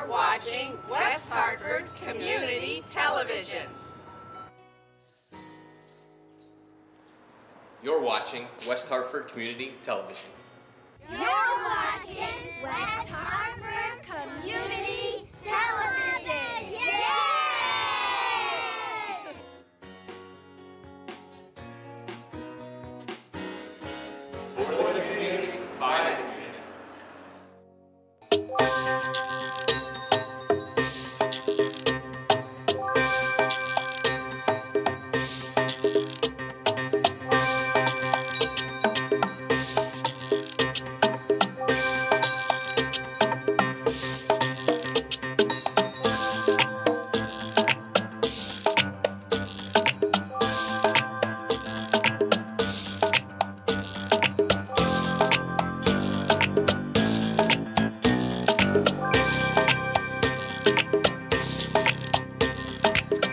You're watching West Hartford Community Television. You're watching West Hartford Community Television. You're watching West Hartford Community Television. Yay! For the community, by the community.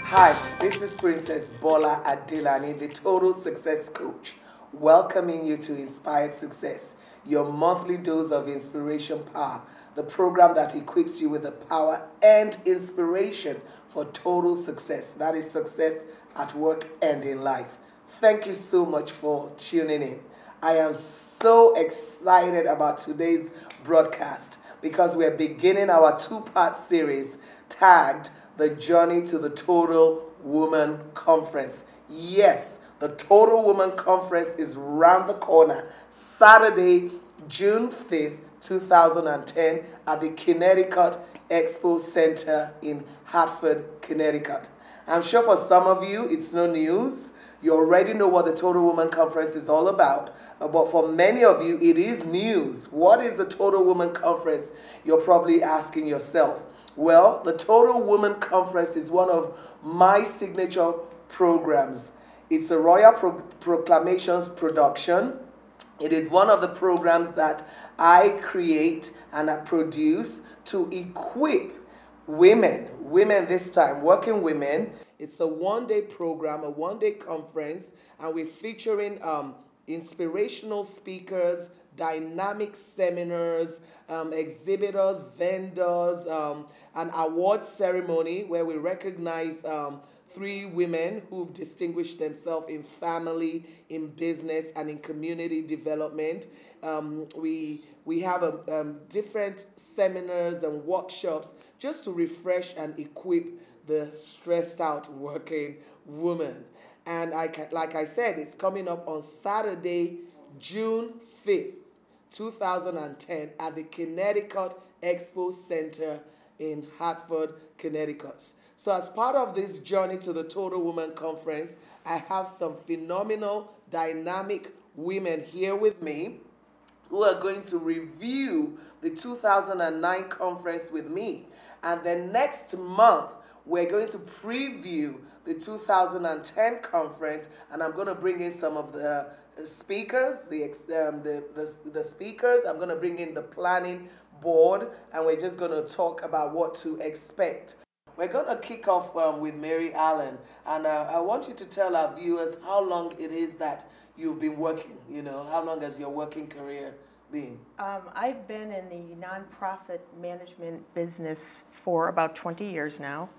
Hi, this is Princess Bola Adelani, the Total Success Coach, welcoming you to Inspired Success, your monthly dose of inspiration power, the program that equips you with the power and inspiration for total success. That is success at work and in life. Thank you so much for tuning in. I am so excited about today's broadcast because we're beginning our two-part series tagged The Journey to the Total Woman Conference. Yes, the Total Woman Conference is round the corner, Saturday, June 5th, 2010 at the Connecticut Expo Center in Hartford, Connecticut. I'm sure for some of you it's no news. You already know what the Total Woman Conference is all about. But for many of you, it is news. What is the Total Woman Conference? You're probably asking yourself. Well, the Total Woman Conference is one of my signature programs. It's a Royal Proclamations production. It is one of the programs that I create and I produce to equip women this time, working women. It's a one-day program, a one-day conference, and we're featuring inspirational speakers, dynamic seminars, exhibitors, vendors, an award ceremony where we recognize 3 women who've distinguished themselves in family, in business, and in community development. We have different seminars and workshops just to refresh and equip the stressed out working woman. And like I said, it's coming up on Saturday, June 5th, 2010 at the Connecticut Expo Center in Hartford, Connecticut. So as part of this journey to the Total Woman Conference, I have some phenomenal, dynamic women here with me who are going to review the 2009 conference with me. And then next month, we're going to preview the 2010 conference, and I'm going to bring in some of the speakers, the speakers. I'm going to bring in the planning board, and we're just going to talk about what to expect. We're going to kick off with Mary Allen, and I want you to tell our viewers how long it is that you've been working. You know, how long has your working career been? I've been in the nonprofit management business for about 20 years now.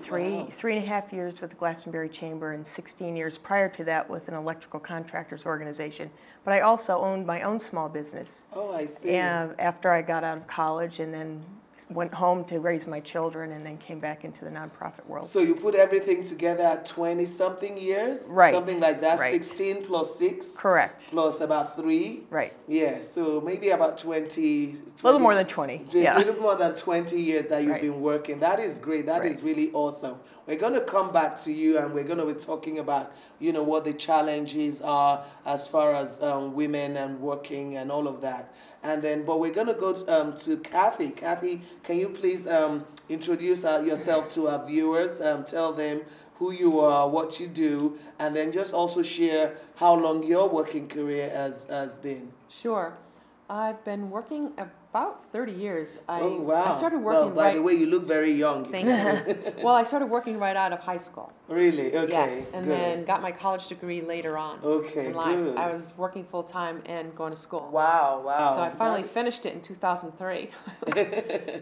Three and a half years with the Glastonbury Chamber and 16 years prior to that with an electrical contractors organization. But I also owned my own small business. Oh, I see. After I got out of college, and then went home to raise my children, and then came back into the nonprofit world. So you put everything together at 20-something years? Right. Something like that, right. 16 plus 6? Correct. Plus about 3? Right. Yeah, so maybe about 20 a little more than 20. A little more than 20 years that you've right. been working. That is great. That right. is really awesome. We're going to come back to you, and we're going to be talking about, you know, what the challenges are as far as women and working and all of that. And then, but we're going to go to Kathy. Kathy, can you please introduce yourself to our viewers? Tell them who you are, what you do, and then just also share how long your working career has been. Sure. I've been working about 30 years. Oh, wow. I started Well, working by the way, you look very young. Thank you. Well, I started working right out of high school. Really? Okay. Yes, and good. then got my college degree later on. Okay, in life. good. I was working full time and going to school. Wow, wow. So I finally finished it in 2003.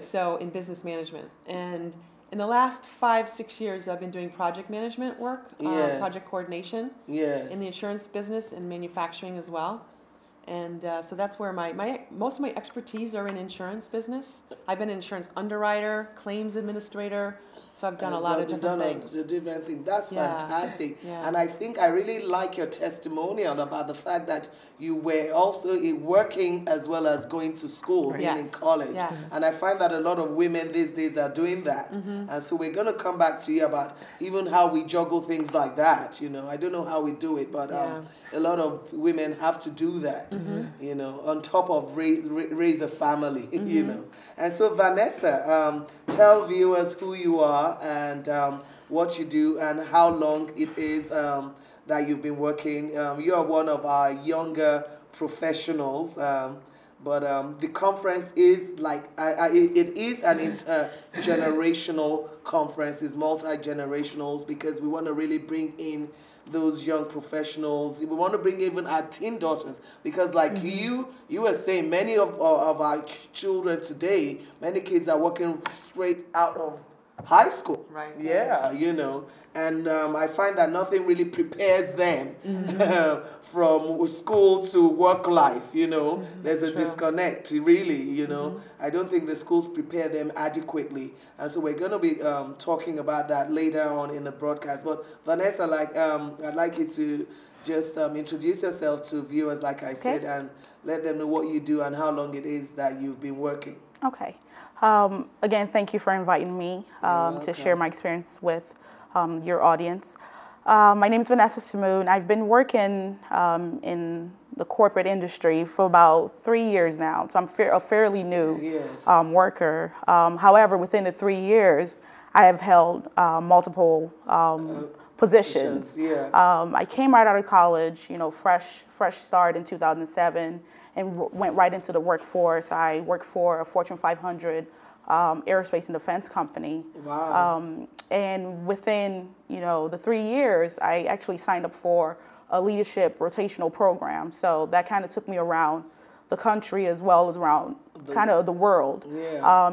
So in business management. And in the last 5-6 years, I've been doing project management work, Yes. project coordination Yes. in the insurance business and manufacturing as well. And so that's where most of my expertise are in insurance business. I've been an insurance underwriter, claims administrator, so I've done a lot of different things. That's Yeah. fantastic. Yeah. And I think I really like your testimonial about the fact that you were also working as well as going to school, being in Yes. college. Yes. And I find that a lot of women these days are doing that. And so we're going to come back to you about even how we juggle things like that. You know, I don't know how we do it, but Yeah. a lot of women have to do that, you know, on top of raise a family, you know. And so, Vanessa, tell viewers who you are and what you do and how long it is that you've been working. You are one of our younger professionals, but the conference is like, it is an intergenerational conference, it's multi-generational because we want to really bring in those young professionals. We want to bring even our teen daughters because like you were saying, many of our children today, many kids are working straight out of high school. Right. Yeah, you know. And I find that nothing really prepares them from school to work life, you know. There's a disconnect, really, you know. I don't think the schools prepare them adequately. And so we're going to be talking about that later on in the broadcast. But Vanessa, I'd like you to just introduce yourself to viewers, like I said, and let them know what you do and how long it is that you've been working. Okay. Again, thank you for inviting me to share my experience with your audience. My name is Vanessa Simoon. I've been working in the corporate industry for about 3 years now, so I'm a fairly new worker. However, within the 3 years, I have held multiple positions. I came right out of college, you know, fresh start in 2007, and went right into the workforce. I worked for a Fortune 500 aerospace and defense company. Wow. And within, you know, the 3 years, I actually signed up for a leadership rotational program. So that kind of took me around the country as well as around kind of the world.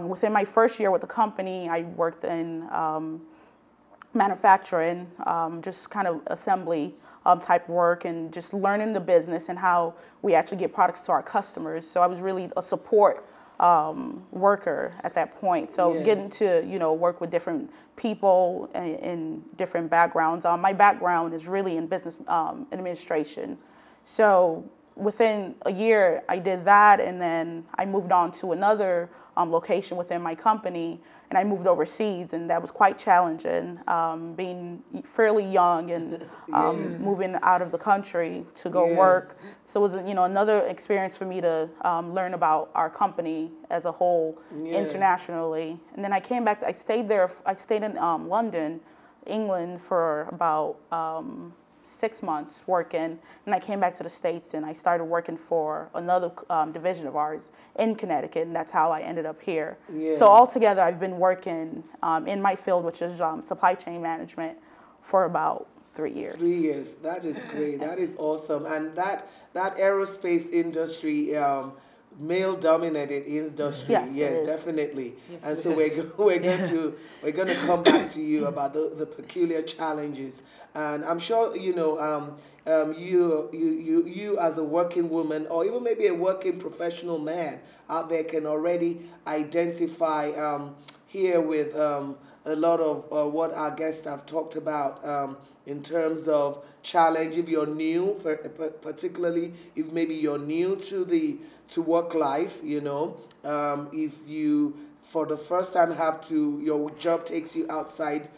Within my first year with the company, I worked in manufacturing, just kind of assembly type work and just learning the business and how we actually get products to our customers. So I was really a support worker at that point. So getting to, you know, work with different people in different backgrounds. My background is really in business administration. So within a year, I did that, and then I moved on to another location within my company, and I moved overseas, and that was quite challenging, being fairly young and moving out of the country to go work. So it was, you know, another experience for me to learn about our company as a whole internationally. And then I came back. I stayed in London, England, for about 6 months working, and I came back to the States and I started working for another division of ours in Connecticut, and that's how I ended up here. So altogether, I've been working in my field, which is supply chain management, for about 3 years. 3 years. That is great. That is awesome. And that aerospace industry, male-dominated industry. Yes, definitely. Yes, and so we're going to come back to you about the peculiar challenges. And I'm sure you know you as a working woman or even maybe a working professional man out there can already identify here with a lot of what our guests have talked about in terms of challenge. If you're new, particularly if maybe you're new to work life, you know, if you for the first time your job takes you outside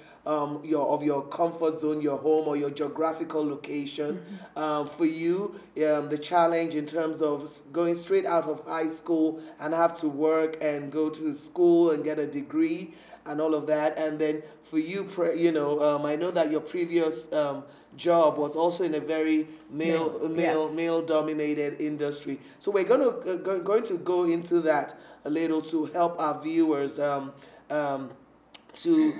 your comfort zone, your home or your geographical location. For you, the challenge in terms of going straight out of high school and have to work and go to school and get a degree, and all of that. And then for you, I know that your previous job was also in a very male-dominated industry. So we're going to go into that a little to help our viewers to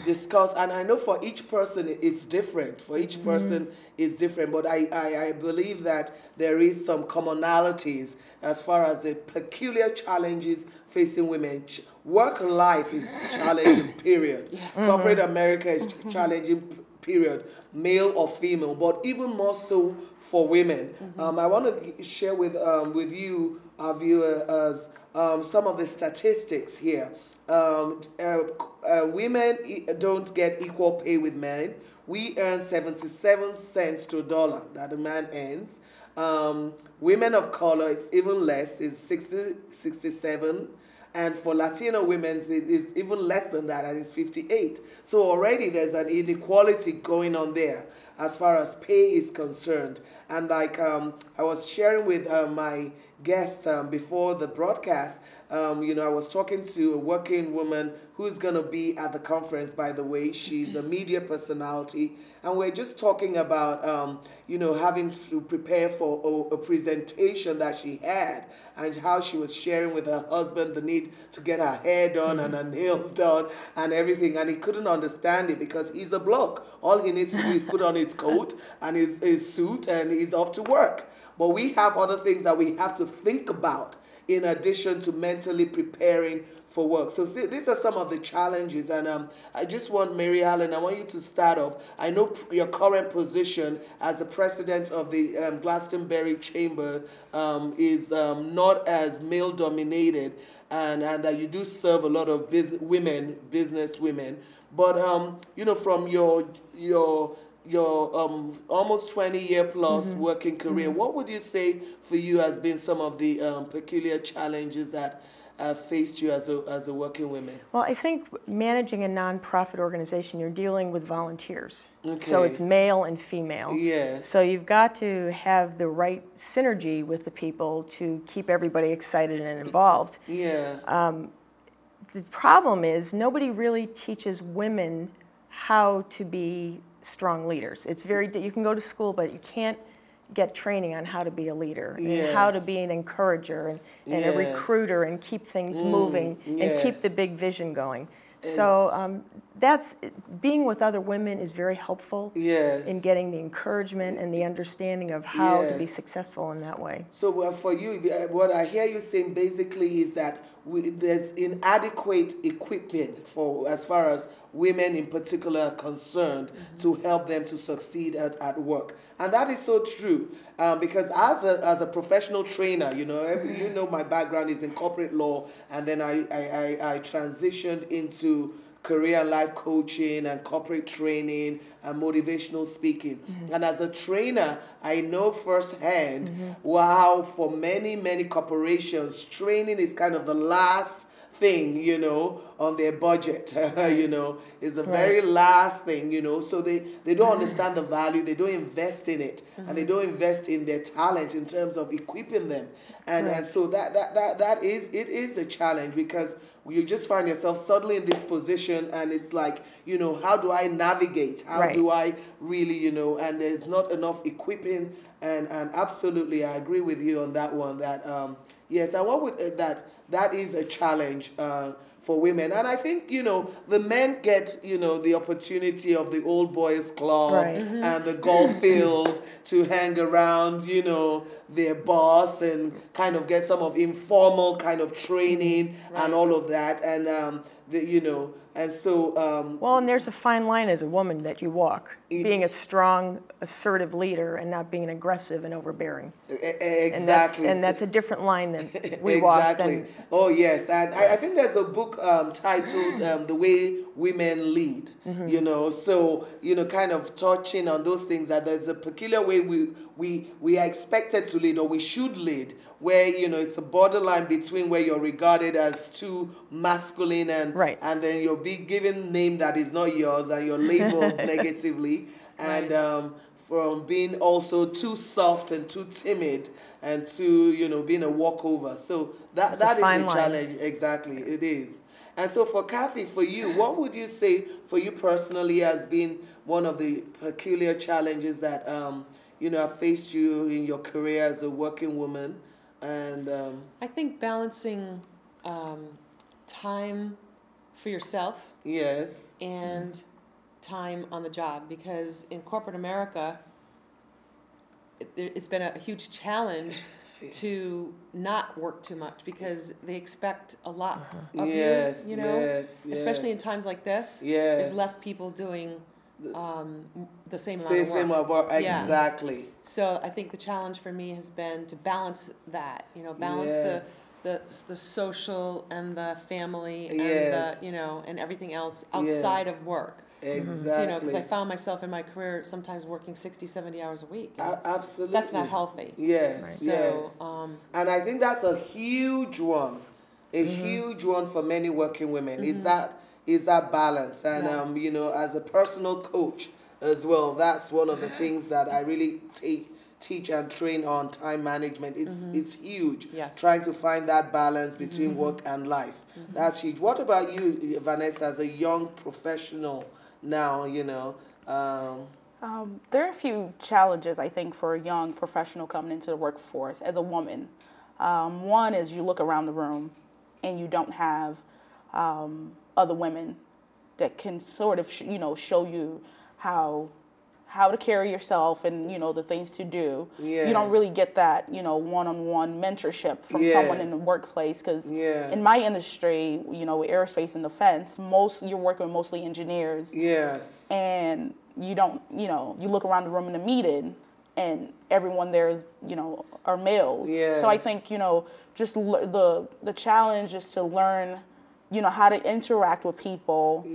discuss. And I know for each person it's different. For each person it's different. But I believe that there is some commonalities as far as the peculiar challenges facing women. Work life is challenging, period. Yes. Corporate America is challenging, period, male or female, but even more so for women. I want to share with you, our viewers, some of the statistics here. Women don't get equal pay with men. We earn 77 cents to a dollar that a man earns. Women of color, it's even less, it's 67. And for Latino women, it's even less than that, and it's 58. So already there's an inequality going on there as far as pay is concerned. And like I was sharing with my guest before the broadcast, I was talking to a working woman who's going to be at the conference, by the way. She's a media personality. And we're just talking about, having to prepare for a presentation that she had, and how she was sharing with her husband the need to get her hair done and her nails done and everything. And he couldn't understand it because he's a bloke. All he needs to do is put on his coat and his suit, and he's off to work. But we have other things that we have to think about in addition to mentally preparing for work. So these are some of the challenges, and I just want, Mary Helen, I want you to start off. I know your current position as the president of the Glastonbury Chamber is not as male-dominated, and that you do serve a lot of business women. But from your almost 20-year plus working career, what would you say for you has been some of the peculiar challenges that faced you as a working woman? Well, I think managing a nonprofit organization, you're dealing with volunteers. Okay. So it's male and female. Yes. So you've got to have the right synergy with the people to keep everybody excited and involved. Yes. The problem is nobody really teaches women how to be strong leaders. It's you can go to school, but you can't get training on how to be a leader and how to be an encourager and a recruiter and keep things moving and keep the big vision going. So that's being with other women is very helpful in getting the encouragement and the understanding of how to be successful in that way. So for you, what I hear you saying basically is that there's inadequate equipment for as far as women in particular are concerned to help them to succeed at work. And that is so true because as a professional trainer, my background is in corporate law, and then I transitioned into career and life coaching and corporate training and motivational speaking. And as a trainer, I know firsthand how for many, many corporations, training is kind of the last thing, on their budget, is the very last thing, so they don't understand the value, they don't invest in it, and they don't invest in their talent in terms of equipping them. And so that is a challenge, because you just find yourself suddenly in this position, and it's like, how do I navigate? How do I really, and there's not enough equipping, and absolutely, I agree with you on that one, that, yes, and what would, that is a challenge for women. And I think, the men get, the opportunity of the old boys club and the golf field to hang around, their boss and kind of get some of informal kind of training and all of that. And, and so... well, and there's a fine line as a woman that you walk, being a strong, assertive leader and not being aggressive and overbearing. Exactly. And that's a different line than we walk. Than, oh, yes. And I think there's a book titled The Way Women Lead, so, kind of touching on those things, that there's a peculiar way we are expected to lead, or we should lead, where, it's a borderline between where you're regarded as too masculine and then you're being given name that is not yours and you're labeled negatively, and from being also too soft and too timid and too, being a walkover. So that is a challenge. Exactly, it is. And so for Kathy, for you, what would you say for you personally has been one of the peculiar challenges that have faced you in your career as a working woman? And I think balancing time for yourself, yes, and time on the job, because in corporate America, it's been a huge challenge to not work too much because they expect a lot of yes, you know, yes, especially in times like this. Yes. There's less people doing the same amount of work. Same work, Yeah. exactly. So I think the challenge for me has been to balance that, balance Yes. the social and the family and Yes. and everything else outside of work. Exactly. Because I found myself in my career sometimes working 60, 70 hours a week. Absolutely. That's not healthy. Yes, Right. So, yes. And I think that's a huge one, huge one for many working women. Is that balance? And as a personal coach as well, that's one of the things that I really teach and train on time management. It's huge. Yes. Trying to find that balance between work and life. That's huge. What about you, Vanessa, as a young professional now? There are a few challenges, I think, for a young professional coming into the workforce as a woman. One is you look around the room and you don't have other women that can sort of, show you how to carry yourself and, the things to do. Yes. You don't really get that, one-on-one mentorship from someone in the workplace because in my industry, aerospace and defense, you're working with mostly engineers. Yes. And you don't, you look around the room in a meeting and everyone there is, are males. Yes. So I think, just the challenge is to learn how to interact with people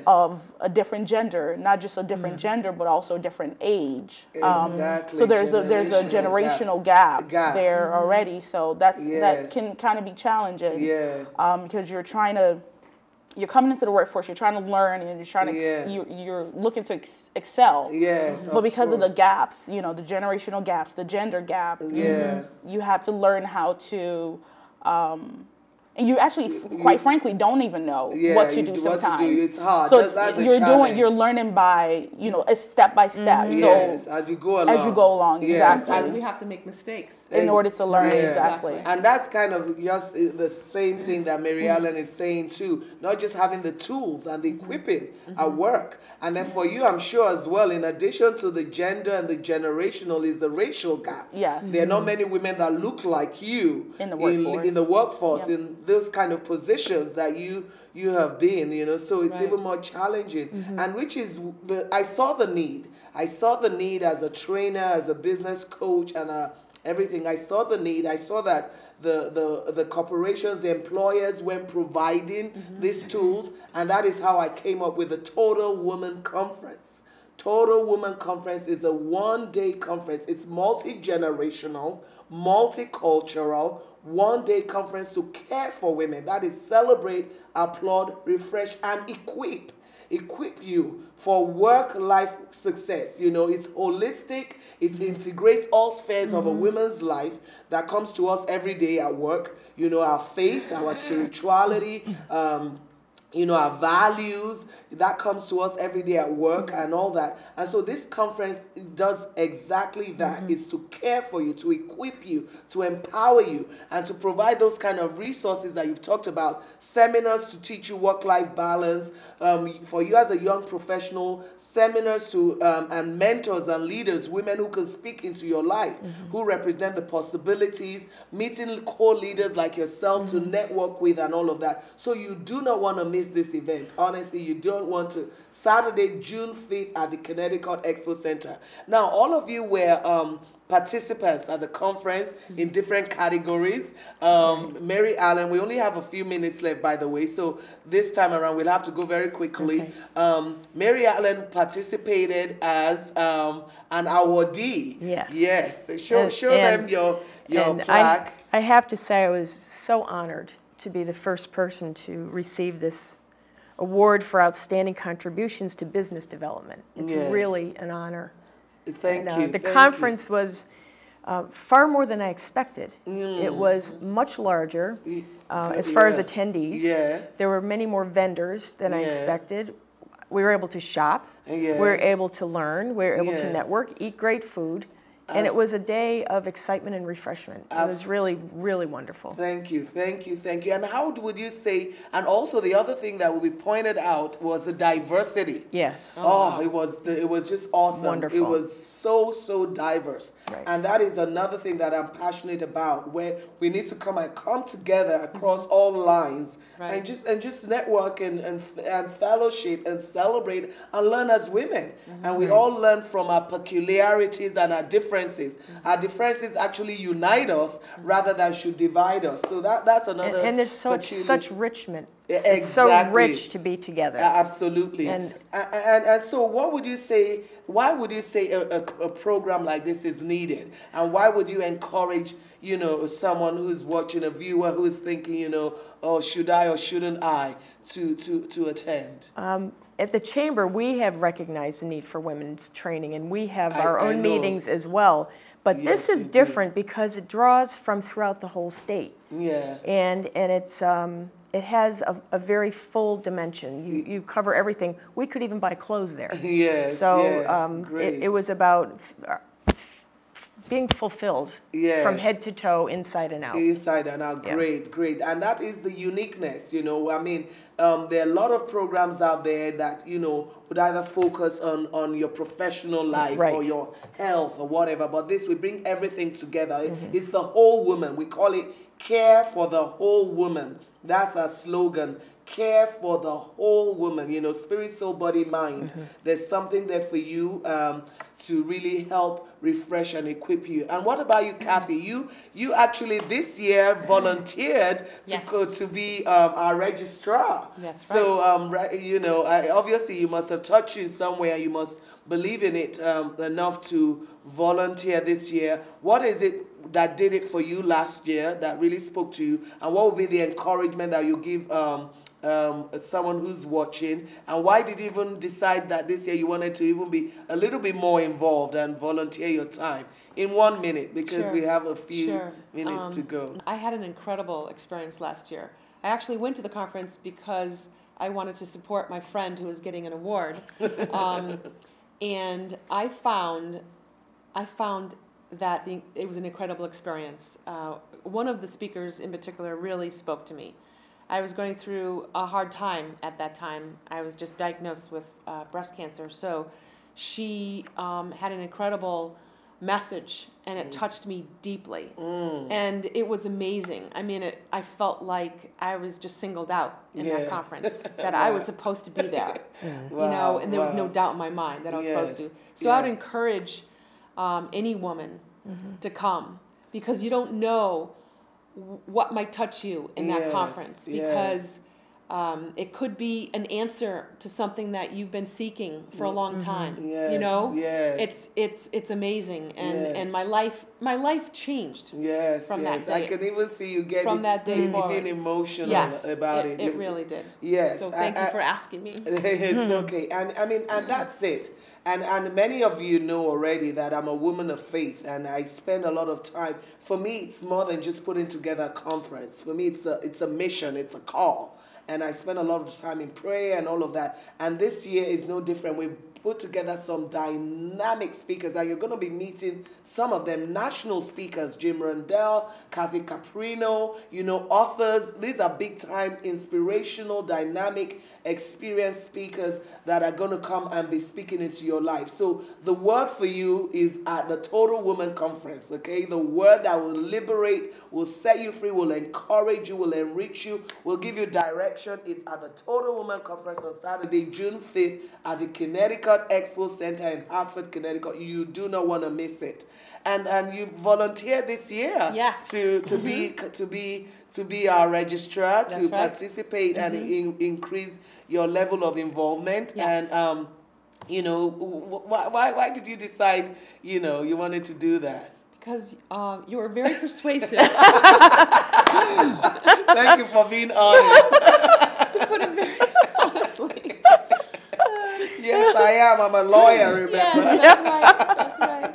of a different gender, not just a different gender, but also a different age. Exactly. So there's a generational gap there already. So that can kind of be challenging. Because you're coming into the workforce, you're trying to learn, and you're trying to you're looking to excel. Yes. But because of the gaps, the generational gaps, the gender gap, you have to learn how to. And you actually, quite frankly, don't even know what to do sometimes. It's hard. So you're learning by, a step by step. Yes, as you go along. Exactly. Sometimes we have to make mistakes in order to learn. Exactly. And that's kind of just the same thing that Mary Ellen is saying too. Not just having the tools and the equipping at work. And then for you, I'm sure as well, in addition to the gender and the generational, is the racial gap. Yes. There are not many women that look like you in the workforce. In those kind of positions that you have been, so it's even more challenging. And which is I saw the need as a trainer, as a business coach, and everything. I saw the need. I saw that the corporations, the employers weren't providing these tools, and that is how I came up with the Total Woman Conference. Total Woman Conference is a one-day conference. It's multi-generational, multicultural, one-day conference to care for women. That is celebrate, applaud, refresh, and equip you for work-life success. It's holistic. It integrates all spheres of a woman's life that comes to us every day at work. Our faith, our spirituality, our values, that comes to us every day at work and all that. And so this conference does exactly that. It's to care for you, to equip you, to empower you, and to provide those kind of resources that you've talked about, seminars to teach you work-life balance, for you as a young professional, seminars to and mentors and leaders, women who can speak into your life, who represent the possibilities, meeting co-leaders like yourself to network with and all of that. So you do not want to miss this event. Honestly, you don't want to. Saturday, June 5th at the Connecticut Expo Center. Now, all of you were participants at the conference in different categories. Mary Ellen, we only have a few minutes left, by the way, so this time around we'll have to go very quickly. Mary Ellen participated as an awardee. Yes. Show them your plaque. I have to say I was so honored to be the first person to receive this award for outstanding contributions to business development. It's really an honor. Thank you. The conference was far more than I expected. It was much larger as far as attendees. Yeah. There were many more vendors than I expected. We were able to shop. Yeah. We were able to learn. We were able to Yes. network, eat great food. And it was a day of excitement and refreshment. It was really, really wonderful. Thank you, thank you, thank you. And how would you say, and also the other thing that will be pointed out was the diversity. Yes. Oh, it was just awesome. Wonderful. It was so diverse. Right. And that is another thing that I'm passionate about, where we need to come together across all lines Right. and just network and fellowship and celebrate and learn as women. And we all learn from our peculiarities and our differences. Our differences actually unite us rather than should divide us. So that's another. And there's such richment. It's so Exactly. rich to be together. Absolutely. And- And so what would you say, why would you say a program like this is needed? And why would you encourage, someone who's watching, a viewer who is thinking, oh, should I or shouldn't I to attend? At the Chamber, we have recognized the need for women's training, and we have our I own know. meetings as well. But Yes, this is you do. different because it draws from throughout the whole state. Yeah. And it's it has a very full dimension. You cover everything. We could even buy clothes there. Yes, So yes, great. it was about being fulfilled from Yes. head to toe, inside and out. Inside and out, Yeah. great. And that is the uniqueness, I mean, there are a lot of programs out there that, would either focus on your professional life Right. or your health or whatever, but this, we bring everything together. Mm-hmm. It's the whole woman. We call it Care for the Whole Woman. That's our slogan. Care for the whole woman, spirit, soul, body, mind. Mm-hmm. There's something there for you to really help refresh and equip you. And what about you, Kathy? You actually this year volunteered to be our registrar. That's right. So obviously you must have touched you somewhere. You must believe in it enough to volunteer this year. What is it that did it for you last year that really spoke to you? And what would be the encouragement that you give someone who's watching? And why did you even decide that this year you wanted to even be a little bit more involved and volunteer your time? In 1 minute, because Sure. we have a few Sure. minutes to go. I had an incredible experience last year. I actually went to the conference because I wanted to support my friend who was getting an award. And I found that it was an incredible experience. One of the speakers in particular really spoke to me. I was going through a hard time at that time. I was just diagnosed with breast cancer. So she had an incredible message, and it touched me deeply. And it was amazing. I mean, I felt like I was just singled out in that conference, that I was supposed to be there. Wow, And there was no wow. doubt in my mind that I was supposed to. Yes, So I would yes. encourage any woman to come, because you don't know what might touch you in that Yes, conference, yes. because it could be an answer to something that you've been seeking for a long time. Yes, yes. It's amazing, and Yes. my life changed. Yes, from yes. that day. I can even see you getting From that day forward. getting emotional Yes, about it. it really did. Yes. So thank you for asking me. It's okay. And I mean, and that's it. And many of you know already that I'm a woman of faith, and I spend a lot of time. For me, it's more than just putting together a conference. For me, it's a mission, it's a call. And I spend a lot of time in prayer and all of that. And this year is no different. We've put together some dynamic speakers that you're going to be meeting, some of them national speakers, Jim Rundell, Kathy Caprino, authors. These are big time, inspirational, dynamic, experienced speakers that are going to come and be speaking into your life. So the word for you is at the Total Woman Conference, okay? The word that will liberate, will set you free, will encourage you, will enrich you, will give you direction. It's at the Total Woman Conference on Saturday, June 5th at the Connecticut Expo Center in Hartford, Connecticut. You do not want to miss it. And you volunteered this year Yes. to be our registrar, That's to right. participate and increase your level of involvement. Yes. And why did you decide you wanted to do that? Because you were very persuasive, Thank you for being honest. to put it very honestly. Yes, I am. I'm a lawyer, remember? Yes, that's right.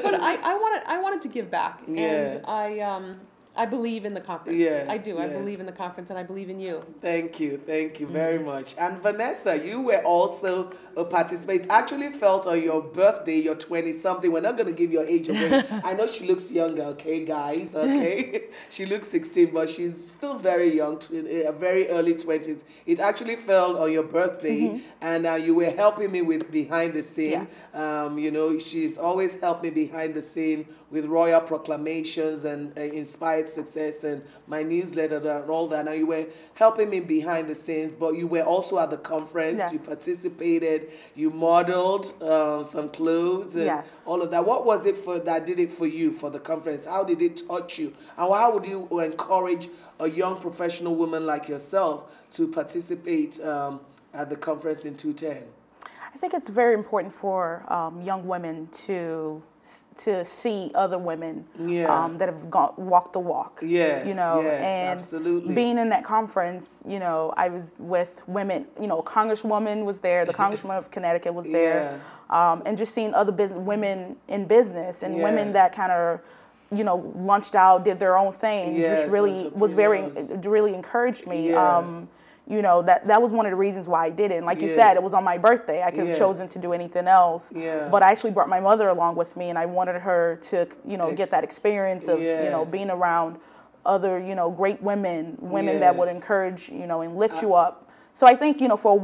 But I wanted to give back, Yes. and I believe in the conference. Yes, I do. I yes. believe in the conference, and I believe in you. Thank you very much. And Vanessa, you were also a participant. Actually felt on your birthday, your 20-something. We're not going to give your age away. I know she looks younger, okay, guys, okay? She looks 16, but she's still very young, very early 20s. It actually fell on your birthday, and you were helping me with behind the scene. Yes. You know, she's always helped me behind the scene with royal proclamations and Inspired Success and my newsletter and all that. Now you were helping me behind the scenes, but you were also at the conference. Yes. You participated. You modeled some clothes and Yes. all of that. What was it that did it for you for the conference? How did it touch you? And how would you encourage a young professional woman like yourself to participate at the conference in 210? I think it's very important for young women to see other women that have walked the walk. Yes, you know, yes, and absolutely. being in that conference, you know, I was with women. You know, a congresswoman was there. The congresswoman of Connecticut was there, and just seeing other women in business and women that kind of, you know, lunched out, did their own thing. Yes, just really was really encouraged me. Yeah. You know, that was one of the reasons why I did it. And like you said, it was on my birthday. I could have chosen to do anything else. Yeah. But I actually brought my mother along with me, and I wanted her to, you know, get that experience of, you know, being around other, you know, great women that would encourage, you know, and lift you up. So I think, you know, for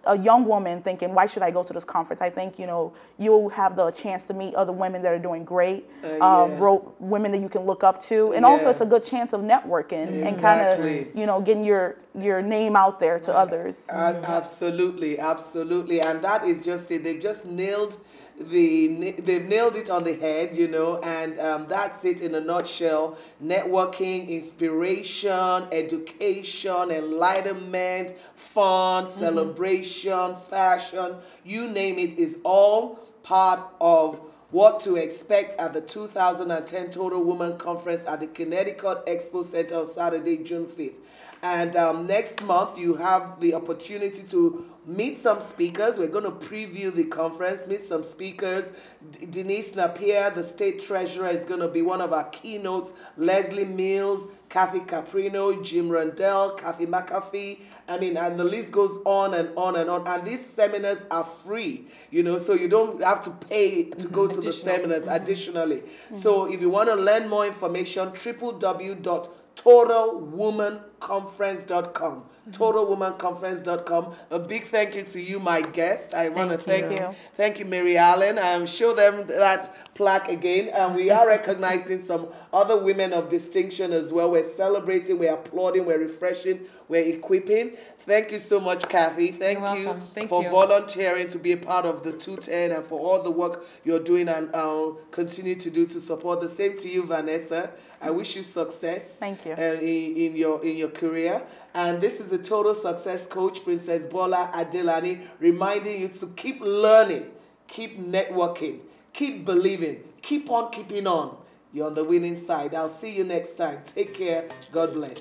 a young woman thinking, why should I go to this conference? I think, you know, you'll have the chance to meet other women that are doing great, women that you can look up to. And also it's a good chance of networking and kind of, you know, getting your name out there to others. Absolutely, absolutely. And that is just it. They've just nailed they've nailed it on the head, you know, and that's it in a nutshell. Networking, inspiration, education, enlightenment, fun, celebration, fashion, you name it, is all part of what to expect at the 2010 Total Woman Conference at the Connecticut Expo Center on Saturday, June 5th. And next month, you have the opportunity to meet some speakers. We're going to preview the conference, meet some speakers. Denise Napier, the state treasurer, is going to be one of our keynotes. Leslie Mills, Kathy Caprino, Jim Rundell, Kathy McAfee. I mean, and the list goes on and on and on. And these seminars are free, you know, so you don't have to pay to go to the seminars additionally. So if you want to learn more information, www.totalwomanconference.com. TotalWomanConference.com. A big thank you to you, my guest. I want to thank you, Mary Allen. Show them that plaque again. And we are recognizing some other women of distinction as well. We're celebrating, we're applauding, we're refreshing, we're equipping. Thank you so much, Kathy. Thank you for volunteering to be a part of the 210 and for all the work you're doing and continue to do to support. The same to you, Vanessa. I wish you success. Thank you. In your career. And this is the Total Success Coach, Princess Bola Adelani, reminding you to keep learning, keep networking, keep believing, keep on keeping on. You're on the winning side. I'll see you next time. Take care. God bless.